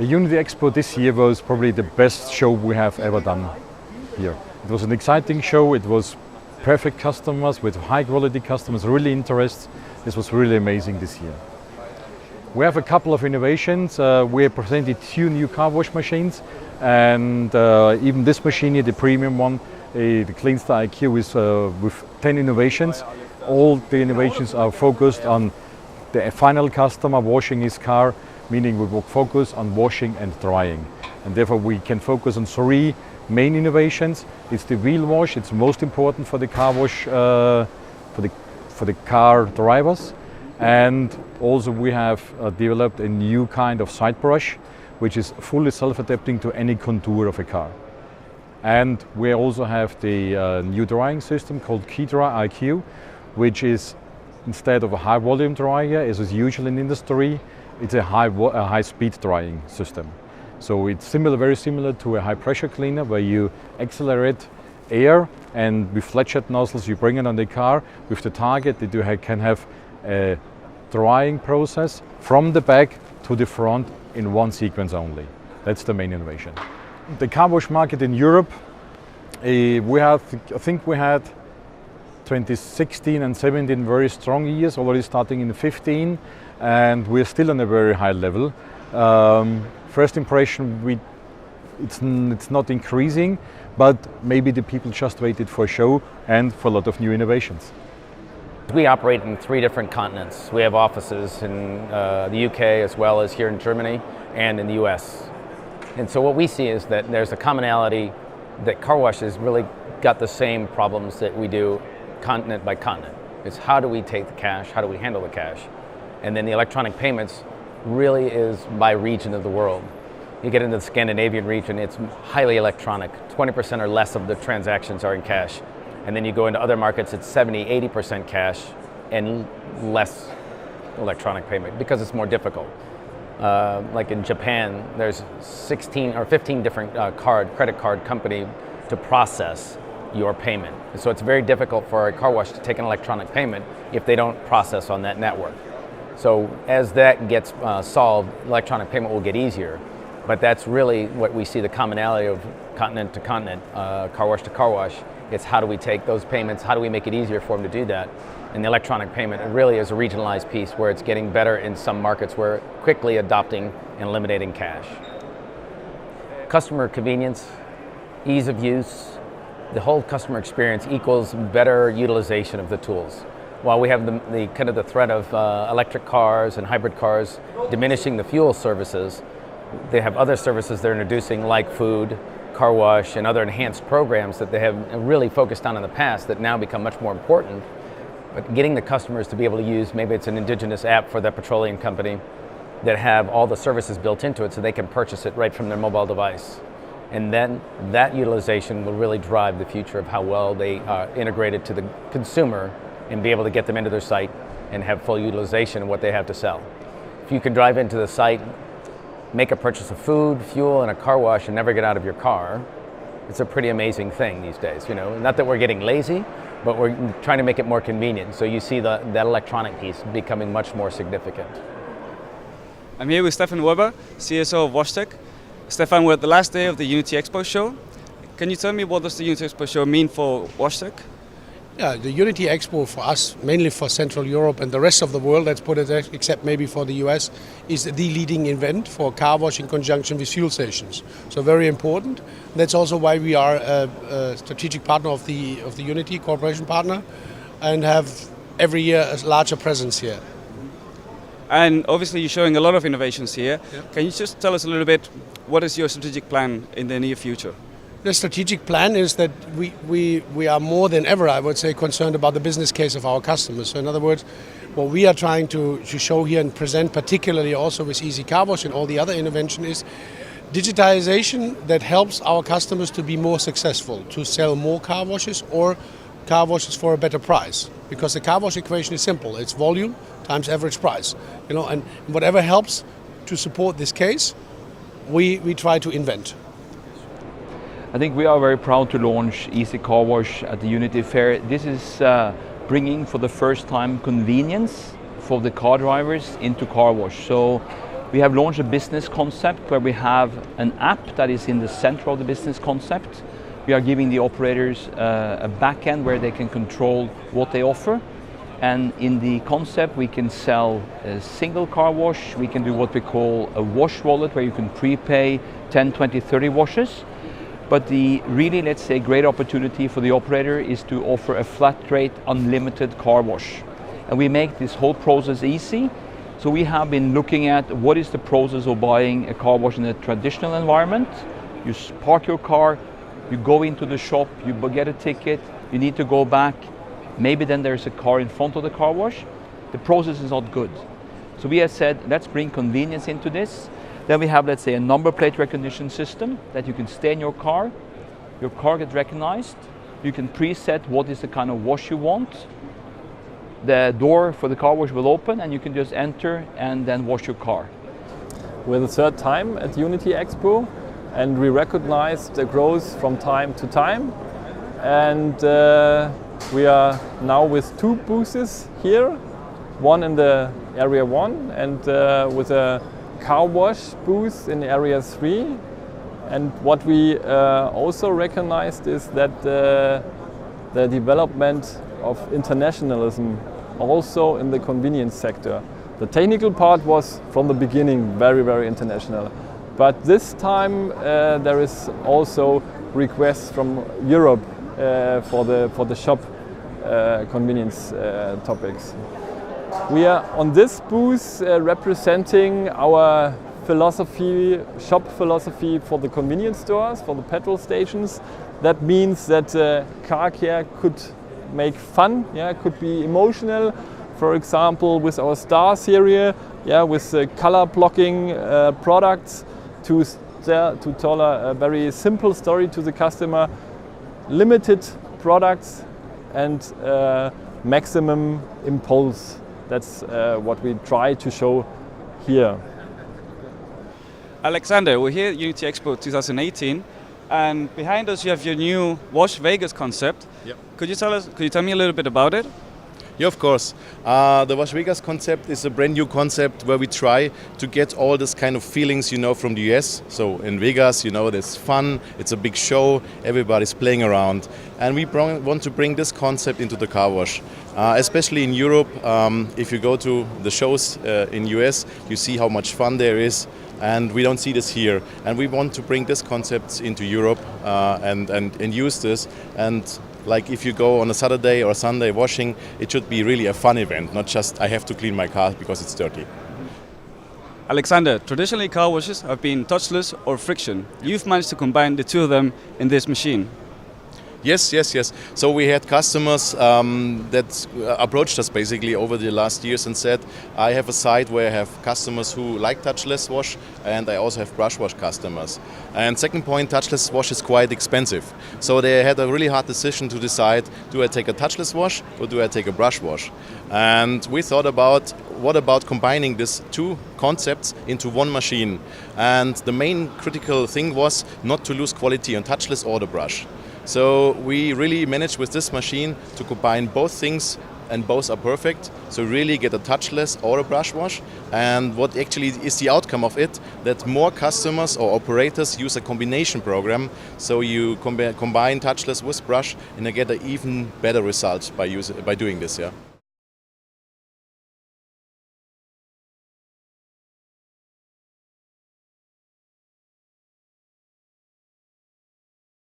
UNITI Expo this year was probably the best show we have ever done here. It was an exciting show. It was perfect customers with high quality customers, really interested. This was really amazing this year. We have a couple of innovations. We presented 2 new car wash machines, and even this machine here, the premium one, the CleanStar IQ, is with 10 innovations. All the innovations are focused on the final customer washing his car, meaning we will focus on washing and drying. And therefore we can focus on 3 main innovations. It's the wheel wash. It's most important for the car wash, for the car drivers. And also we have developed a new kind of side brush, which is fully self-adapting to any contour of a car. And we also have the new drying system called Dry IQ, which is, instead of a high volume dryer, as is usual in industry, it's a high speed drying system. So it's very similar to a high pressure cleaner, where you accelerate air and with flat jet nozzles you bring it on the car with the target that you can have a drying process from the back to the front in one sequence only. That's the main innovation. The car wash market in Europe, I think we had 2016 and 17 very strong years, already starting in 15, and we're still on a very high level. First impression, it's not increasing, but maybe the people just waited for a show and for a lot of new innovations. We operate in 3 different continents. We have offices in the UK as well as here in Germany and in the US. And so what we see is that there's a commonality that car wash has really got the same problems that we do continent by continent. It's how do we take the cash, how do we handle the cash? And then the electronic payments really is by region of the world. You get into the Scandinavian region, it's highly electronic. 20% or less of the transactions are in cash. And then you go into other markets, it's 70-80% cash and less electronic payment because it's more difficult. Like in Japan, there's 16 or 15 different credit card company to process your payment. And so it's very difficult for a car wash to take an electronic payment if they don't process on that network. So as that gets solved, electronic payment will get easier. But that's really what we see the commonality of continent to continent, car wash to car wash. It's how do we take those payments, how do we make it easier for them to do that? And the electronic payment really is a regionalized piece where it's getting better in some markets where quickly adopting and eliminating cash. Customer convenience, ease of use, the whole customer experience equals better utilization of the tools. While we have the kind of the threat of electric cars and hybrid cars diminishing the fuel services, they have other services they're introducing like food, car wash, and other enhanced programs that they have really focused on in the past that now become much more important. But getting the customers to be able to use, maybe it's an indigenous app for that petroleum company that have all the services built into it so they can purchase it right from their mobile device. And then that utilization will really drive the future of how well they integrate it to the consumer and be able to get them into their site and have full utilization of what they have to sell. If you can drive into the site, make a purchase of food, fuel, and a car wash and never get out of your car, it's a pretty amazing thing these days. You know, not that we're getting lazy, but we're trying to make it more convenient. So you see that electronic piece becoming much more significant. I'm here with Stefan Weber, CSO of Washtech. Stefan, we're at the last day of the UNITI Expo show. Can you tell me what does the UNITI Expo show mean for Washtech? Yeah, the UNITI Expo for us, mainly for Central Europe and the rest of the world, let's put it, except maybe for the US, is the leading event for car wash in conjunction with fuel stations. So very important. That's also why we are a strategic partner of the UNITI cooperation partner and have every year a larger presence here. And obviously you're showing a lot of innovations here. Yep. Can you just tell us a little bit, what is your strategic plan in the near future? The strategic plan is that we are more than ever, I would say, concerned about the business case of our customers. So in other words, what we are trying to show here and present, particularly also with Easy Car Wash and all the other innovation, is digitization that helps our customers to be more successful, to sell more car washes or car washes for a better price. Because the car wash equation is simple. It's volume times average price. You know, and whatever helps to support this case, we try to invent. I think we are very proud to launch Easy Car Wash at the UNITI Fair. This is bringing for the first time convenience for the car drivers into car wash. So We have launched a business concept where we have an app that is in the center of the business concept. We are giving the operators a back end where they can control what they offer. And in the concept we can sell a single car wash, we can do what we call a wash wallet where you can prepay 10, 20, 30 washes. But the really, let's say, great opportunity for the operator is to offer a flat rate, unlimited car wash. And we make this whole process easy. So we have been looking at what is the process of buying a car wash in a traditional environment. You park your car, you go into the shop, you get a ticket, you need to go back. Maybe then there's a car in front of the car wash. The process is not good. So we have said, let's bring convenience into this. Then we have, let's say, a number plate recognition system that you can stay in your car gets recognized, you can preset what is the kind of wash you want. The door for the car wash will open and you can just enter and then wash your car. We're the third time at UNITI Expo and we recognize the growth from time to time. And we are now with 2 booths here, one in the area 1 and with a car wash booth in area 3. And what we also recognized is that the development of internationalism also in the convenience sector. The technical part was from the beginning very, very international. But this time there is also requests from Europe for the shop convenience topics. We are on this booth representing our philosophy, shop philosophy for the convenience stores, for the petrol stations. That means that Carcare could make fun, could be emotional. For example, with our Star series, with color blocking products to tell a very simple story to the customer, limited products and maximum impulse. That's what we try to show here. Alexander, we're here at UNITI Expo 2018, and behind us you have your new Wash Vegas concept. Yep. Could you tell me a little bit about it? Yeah, of course. The Wash Vegas concept is a brand new concept where we try to get all this kind of feelings, from the US. So in Vegas, there's fun, it's a big show, everybody's playing around. And we want to bring this concept into the car wash. Especially in Europe, if you go to the shows in US, you see how much fun there is. And we don't see this here. And we want to bring this concept into Europe and use this. And like if you go on a Saturday or Sunday washing, it should be really a fun event, not just I have to clean my car because it's dirty. Alexander, traditionally car washes have been touchless or friction. You've managed to combine the 2 of them in this machine. Yes. So we had customers that approached us basically over the last years and said, I have a site where I have customers who like touchless wash and I also have brush wash customers. And second point, touchless wash is quite expensive. So they had a really hard decision to decide, do I take a touchless wash or do I take a brush wash? And we thought about, what about combining these 2 concepts into one machine? And the main critical thing was not to lose quality on touchless or the brush. So we really managed with this machine to combine both things and both are perfect. So really get a touchless or a brush wash. And what actually is the outcome of it, that more customers or operators use a combination program. So you combine touchless with brush and you get an even better result by doing this.